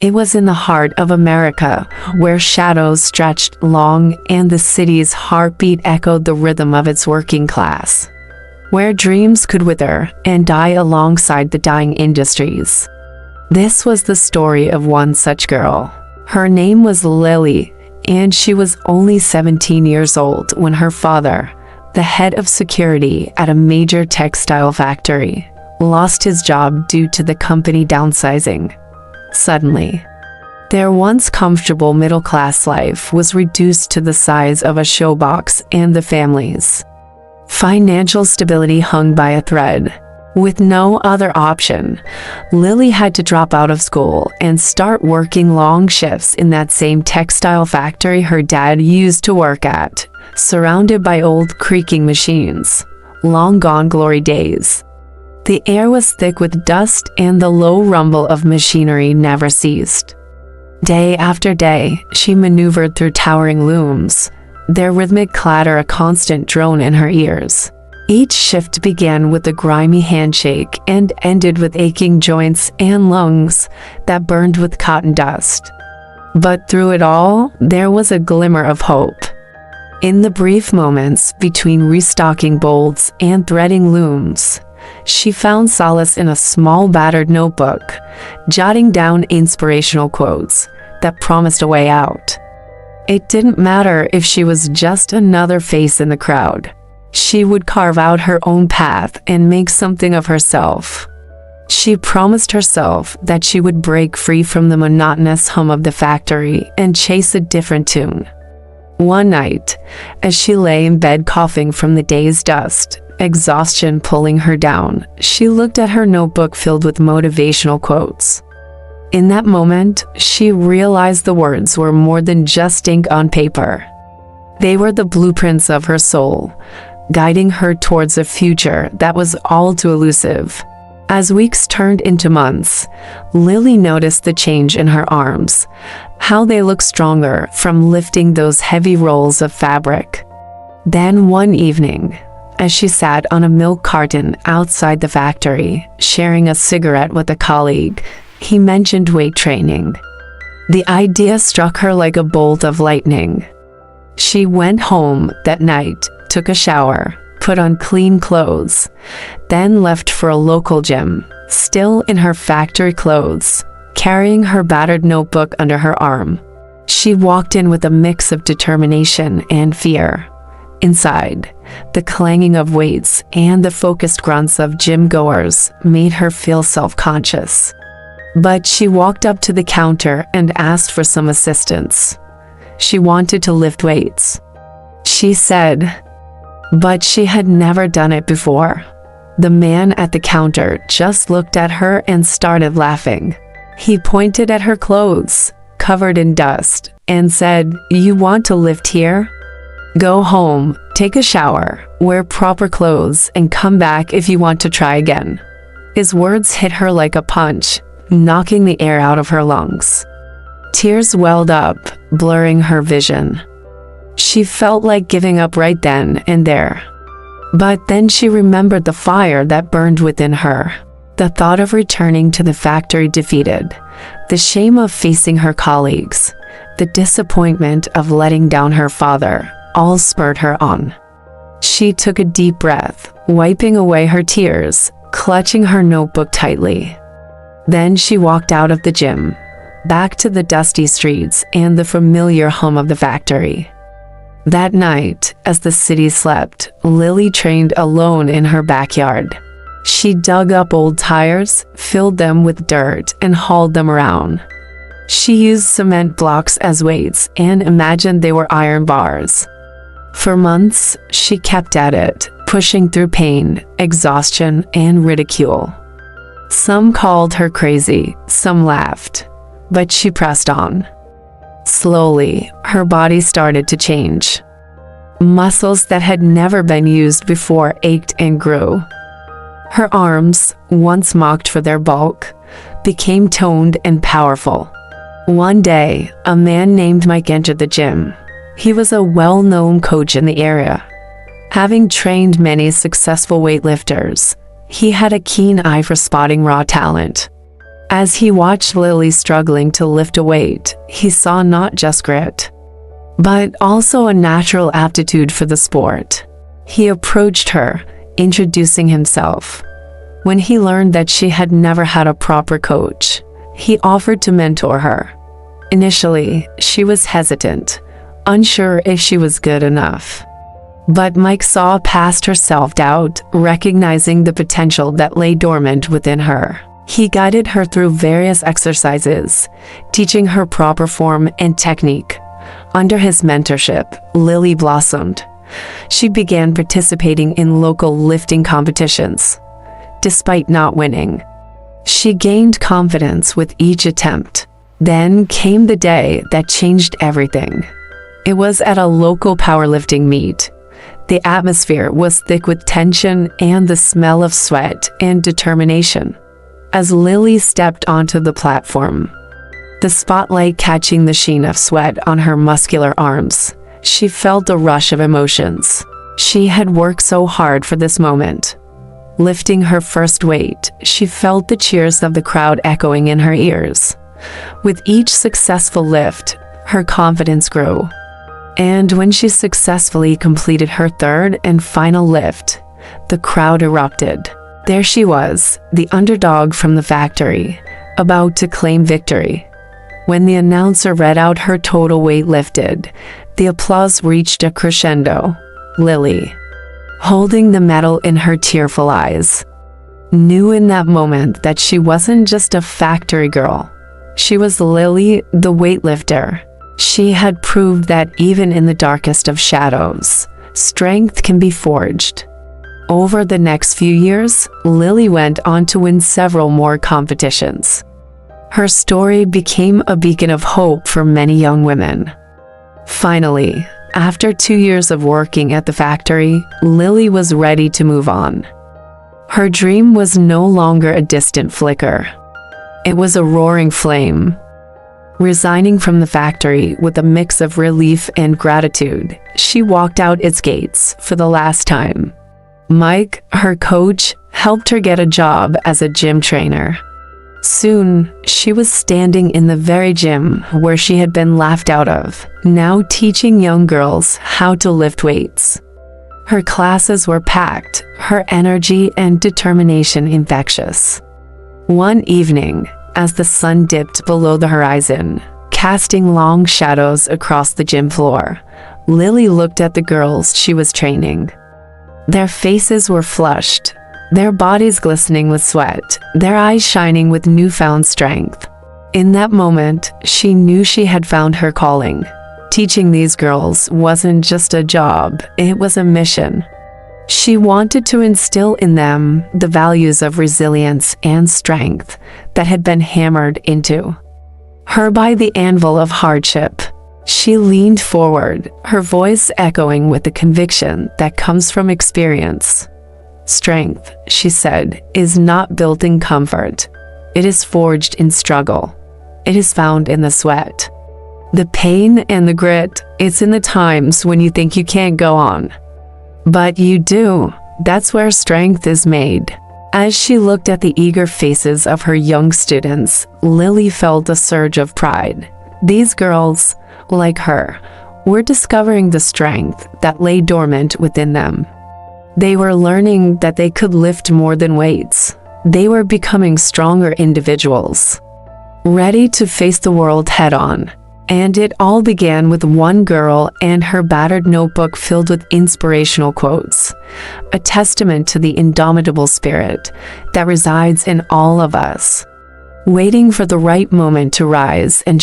It was in the heart of America, where shadows stretched long and the city's heartbeat echoed the rhythm of its working class. Where dreams could wither and die alongside the dying industries. This was the story of one such girl. Her name was Lily, and she was only 17 years old when her father, the head of security at a major textile factory, lost his job due to the company downsizing. Suddenly, their once comfortable middle-class life was reduced to the size of a showbox, and the family's financial stability hung by a thread. With no other option, Lily had to drop out of school and start working long shifts in that same textile factory her dad used to work at, surrounded by old creaking machines. Long gone glory days. The air was thick with dust, and the low rumble of machinery never ceased. Day after day, she maneuvered through towering looms, their rhythmic clatter a constant drone in her ears. Each shift began with a grimy handshake and ended with aching joints and lungs that burned with cotton dust. But through it all, there was a glimmer of hope. In the brief moments between restocking bolts and threading looms, she found solace in a small battered notebook, jotting down inspirational quotes that promised a way out. It didn't matter if she was just another face in the crowd. She would carve out her own path and make something of herself. She promised herself that she would break free from the monotonous hum of the factory and chase a different tune. One night, as she lay in bed coughing from the day's dust, exhaustion pulling her down, she looked at her notebook filled with motivational quotes. In that moment, she realized the words were more than just ink on paper. They were the blueprints of her soul, guiding her towards a future that was all too elusive. As weeks turned into months, Lily noticed the change in her arms, how they looked stronger from lifting those heavy rolls of fabric. Then one evening, as she sat on a milk carton outside the factory, sharing a cigarette with a colleague, he mentioned weight training. The idea struck her like a bolt of lightning. She went home that night, took a shower, put on clean clothes, then left for a local gym, still in her factory clothes, carrying her battered notebook under her arm. She walked in with a mix of determination and fear. Inside, the clanging of weights and the focused grunts of gym goers made her feel self-conscious. But she walked up to the counter and asked for some assistance. She wanted to lift weights, she said, but she had never done it before. The man at the counter just looked at her and started laughing. He pointed at her clothes, covered in dust, and said, "You want to lift here? Go home, take a shower, wear proper clothes, and come back if you want to try again." His words hit her like a punch, knocking the air out of her lungs. Tears welled up, blurring her vision. She felt like giving up right then and there. But then she remembered the fire that burned within her. The thought of returning to the factory defeated, the shame of facing her colleagues, the disappointment of letting down her father, all spurred her on. She took a deep breath, wiping away her tears, clutching her notebook tightly. Then she walked out of the gym, back to the dusty streets and the familiar hum of the factory. That night, as the city slept, Lily trained alone in her backyard. She dug up old tires, filled them with dirt, and hauled them around. She used cement blocks as weights and imagined they were iron bars. For months, she kept at it, pushing through pain, exhaustion, and ridicule. Some called her crazy, some laughed, but she pressed on. Slowly, her body started to change. Muscles that had never been used before ached and grew. Her arms, once mocked for their bulk, became toned and powerful. One day, a man named Mike entered the gym. He was a well-known coach in the area. Having trained many successful weightlifters, he had a keen eye for spotting raw talent. As he watched Lily struggling to lift a weight, he saw not just grit, but also a natural aptitude for the sport. He approached her, introducing himself. When he learned that she had never had a proper coach, he offered to mentor her. Initially, she was hesitant, unsure if she was good enough. But Mike saw past her self-doubt, recognizing the potential that lay dormant within her. He guided her through various exercises, teaching her proper form and technique. Under his mentorship, Lily blossomed. She began participating in local lifting competitions. Despite not winning, she gained confidence with each attempt. Then came the day that changed everything. It was at a local powerlifting meet. The atmosphere was thick with tension and the smell of sweat and determination. As Lily stepped onto the platform, the spotlight catching the sheen of sweat on her muscular arms, she felt a rush of emotions. She had worked so hard for this moment. Lifting her first weight, she felt the cheers of the crowd echoing in her ears. With each successful lift, her confidence grew. And when she successfully completed her third and final lift, the crowd erupted. There she was, the underdog from the factory, about to claim victory. When the announcer read out her total weight lifted, the applause reached a crescendo. Lily, holding the medal in her tearful eyes, knew in that moment that she wasn't just a factory girl. She was Lily, the weightlifter. She had proved that even in the darkest of shadows, strength can be forged. Over the next few years, Lily went on to win several more competitions. Her story became a beacon of hope for many young women. Finally, after 2 years of working at the factory, Lily was ready to move on. Her dream was no longer a distant flicker. It was a roaring flame. Resigning from the factory with a mix of relief and gratitude, she walked out its gates for the last time. Mike, her coach, helped her get a job as a gym trainer. Soon, she was standing in the very gym where she had been laughed out of, now teaching young girls how to lift weights. Her classes were packed, her energy and determination infectious. One evening, as the sun dipped below the horizon, casting long shadows across the gym floor, Lily looked at the girls she was training. Their faces were flushed, their bodies glistening with sweat, their eyes shining with newfound strength. In that moment, she knew she had found her calling. Teaching these girls wasn't just a job, it was a mission. She wanted to instill in them the values of resilience and strength that had been hammered into her by the anvil of hardship. She leaned forward, her voice echoing with the conviction that comes from experience. Strength, she said, is not built in comfort. It is forged in struggle. It is found in the sweat, the pain and the grit. It's in the times when you think you can't go on. But you do. That's where strength is made. As she looked at the eager faces of her young students, Lily felt a surge of pride. These girls, like her, were discovering the strength that lay dormant within them. They were learning that they could lift more than weights. They were becoming stronger individuals, ready to face the world head-on. And it all began with one girl and her battered notebook filled with inspirational quotes, a testament to the indomitable spirit that resides in all of us, waiting for the right moment to rise and